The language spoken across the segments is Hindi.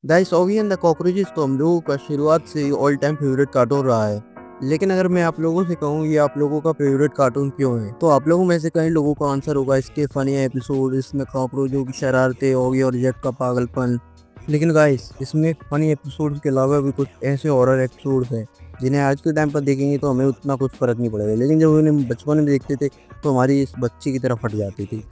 Guys Oggy and the cockroaches तो हम लोगों का शुरुआत से ही ऑल टाइम फेवरेट कार्टून रहा है। लेकिन अगर मैं आप लोगों से कहूँ ये आप लोगों का फेवरेट कार्टून क्यों है, तो आप लोगों में से कई लोगों का आंसर होगा इसके फनी एपिसोड, इसमें कॉकरोचों की शरारतें, ऑगी और जेट का पागलपन। लेकिन गाइस इसमें फनी एपिसोड के अलावा भी कुछ ऐसे हॉरर एपिसोड हैं जिन्हें आज के टाइम पर देखेंगे तो हमें उतना कुछ फर्क नहीं पड़ेगा, लेकिन जब उन्हें बचपन में देखते थे तो हमारी इस बच्ची की तरफ फट जाती थी।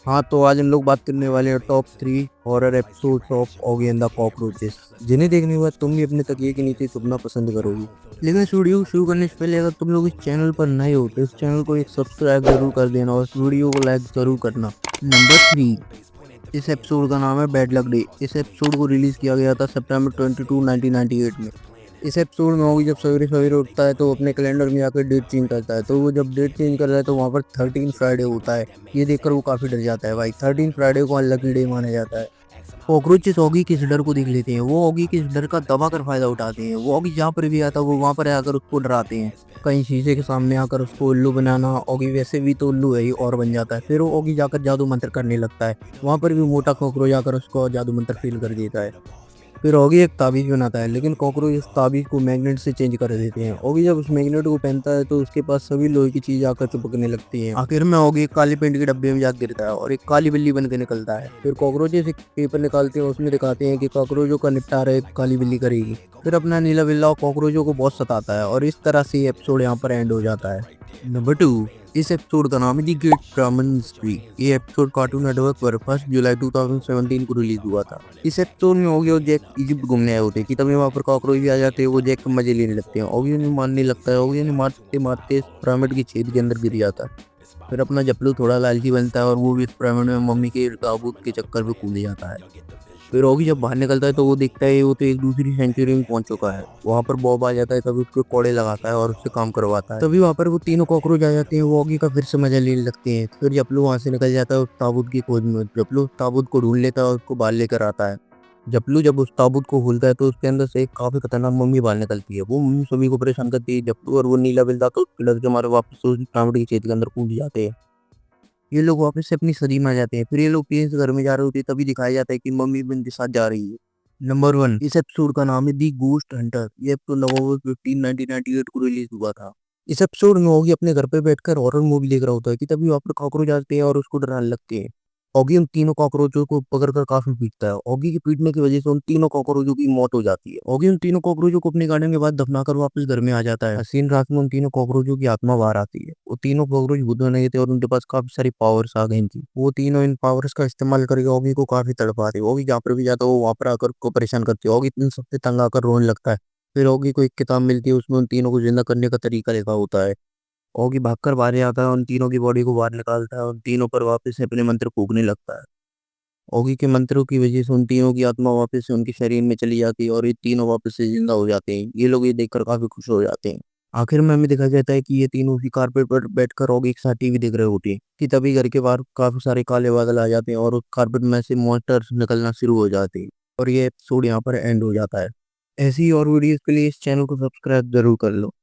हाँ, तो आज हम लोग बात करने वाले हैं top 3 horror episodes of Oggy and the cockroaches, जिन्हें देखने के बाद तुम भी अपने तकिए के नीचे छुपना पसंद करोगी। लेकिन इस वीडियो को शुरू करने से पहले अगर तुम लोग इस चैनल पर नए हो तो इस चैनल को एक सब्सक्राइब जरूर कर देना और इस वीडियो को लाइक जरूर करना। नंबर 3, इस एपिसोड का नाम है बैड लक डे। इस एपिसोड को रिलीज किया गया था सितंबर 22, 1998 में। इस एपिसोड में होगी जब सवेरे सवेरे उठता है तो वो अपने कैलेंडर में आकर डेट चेंज करता है, तो वो जब डेट चेंज कर रहा है तो वहाँ पर 13 फ्राइडे होता है। ये देखकर वो काफी डर जाता है, भाई 13 फ्राइडे को अनलकी डे माना जाता है। कॉकरोचेस ऑगी के इस डर को देख लेते हैं, वो ऑगी के इस डर का दबा कर फायदा उठाते हैं। वो ऑगी जहाँ पर भी आता है वो वहाँ पर आकर उसको डराते हैं। कहीं शीशे के सामने आकर उसको उल्लू बनाना, ऑगी वैसे भी तो उल्लू है ही और बन जाता है। फिर वो ऑगी जाकर जादू मंत्र करने लगता है, वहाँ पर भी मोटा कॉकरोच आकर उसको जादू मंत्र फेल कर देता है। फिर ऑगी एक ताबीज बनाता है, लेकिन कॉकरोच इस ताबीज को मैग्नेट से चेंज कर देते हैं। ऑगी जब उस मैग्नेट को पहनता है तो उसके पास सभी लोहे की चीज आकर चिपकने लगती हैं। आखिर में ऑगी एक काली पेंट के डब्बे में जा गिरता है और एक काली बिल्ली बन के निकलता है। फिर कॉकरोचेस एक पेपर निकालते हैं, उसमें दिखाते हैं कि कॉकरोचों का निपटारा एक काली बिल्ली करेगी। फिर अपना नीला बिल्ला कॉकरोचों को बहुत सताता है और इस तरह से ये एपिसोड यहाँ पर एंड हो जाता है। नंबर 2, इस एपिसोड का नाम है दी ग्रेट ब्राह्मण मिस्ट्री। ये एपिसोड कार्टून नेटवर्क पर 1 जुलाई 2017 को रिलीज हुआ था। इस एपिसोड में ओगी और जैक इजिप्ट घूमने आए होते हैं कि तभी वहाँ पर कॉकरोच भी आ जाते हैं। वो जैक के मजे लेने लगते हैं, ओगी उन्हें मारने लगता है। ओगी उन्हें मारते मारते पिरामिड की छेद के अंदर गिर जाता है। फिर अपना जपलू थोड़ा लालची बनता है और वो भी इस पिरामिड में मम्मी के ताबूत के चक्कर में कूद जाता है। फिर ओगी जब बाहर निकलता है तो वो देखता है वो तो एक दूसरी सेंचुरी में पहुंच चुका है। वहां पर बॉब आ जाता है, तभी उसको कोड़े लगाता है और उससे काम करवाता है। तभी वहां पर वो तीनों कॉकरोच आ जाते हैं, वो ओगी का फिर से मजा लेने लगते हैं। फिर जपलू वहां से निकल जाता है उस ताबूत की खोज में। जपलू उस ताबूत को ढूंढ लेता है और उसको बाहर लेकर आता है। जपलू जब उस ताबूत को खोलता है तो उसके अंदर से एक काफी खतरनाक मम्मी बाहर निकलती है। वो मम्मी सभी को परेशान करती है। जपलू और वो नीला बिल्ला तो उसके डर के मारे वापस उस पिरामिड की छेद के अंदर कूद जाते हैं। ये लोग वापस से अपनी सदी में आ जाते हैं। फिर ये लोग प्रिंस के घर में जा रहे होते हैं, तभी दिखाया जाता है कि मम्मी भी उनके साथ जा रही है। नंबर 1, इस एपिसोड का नाम है दी गोस्ट हंटर। ये एपिसोड नवंबर 15, 1998 को रिलीज हुआ था। इस एपिसोड में ओगी अपने घर पे बैठकर हॉरर मूवी देख रहा होता है कि तभी वहाँ पर कॉकरोच आते हैं और उसको डराने लगते हैं। ऑगी उन तीनों कॉकरोचों को पकड़कर काफी पीटता है। ऑगी के पीटने की वजह से उन तीनों कॉकरोचों की मौत हो जाती है। ऑगी उन तीनों कॉकरोचों को अपने गार्डन के बाद दफनाकर वापस घर में आ जाता है। हसीन रात में उन तीनों कॉकरोचों की आत्मा बाहर आती है। वो तीनों कॉकरोच भूत बन गए थे और उनके पास काफी सारी पावर्स आ गई थी। वो तीनों इन पावर्स का इस्तेमाल करके ऑगी को काफी तड़पाते। ऑगी जहाँ पर भी जाता है वो वहां पर आकर उसको परेशान करती है। ऑगी इन सबसे तंग आकर रोने लगता है। फिर ऑगी को एक किताब मिलती है, उसमें उन तीनों को जिंदा करने का तरीका लिखा होता है। ओगी भागकर बाहर आता है, उन तीनों की बॉडी को बाहर निकालता है, उन तीनों पर वापस से अपने मंत्र फूकने लगता है। ओगी के मंत्रों की वजह से उन तीनों की आत्मा वापस से उनके शरीर में चली जाती है और ये तीनों वापस से जिंदा हो जाते हैं। ये लोग ये देखकर काफी खुश हो जाते हैं। आखिर में हमें दिखाया जाता है कि ये तीनों उसी कारपेट पर बैठकर ओगी के साथ टीवी देख रहे होते हैं कि तभी घर के बाहर काफी सारे काले बादल आ जाते हैं और उस कारपेट में से मॉन्स्टर्स निकलना शुरू हो जाते हैं और ये एपिसोड यहाँ पर एंड हो जाता है। ऐसी और वीडियोस के लिए इस चैनल को सब्सक्राइब जरूर कर लो।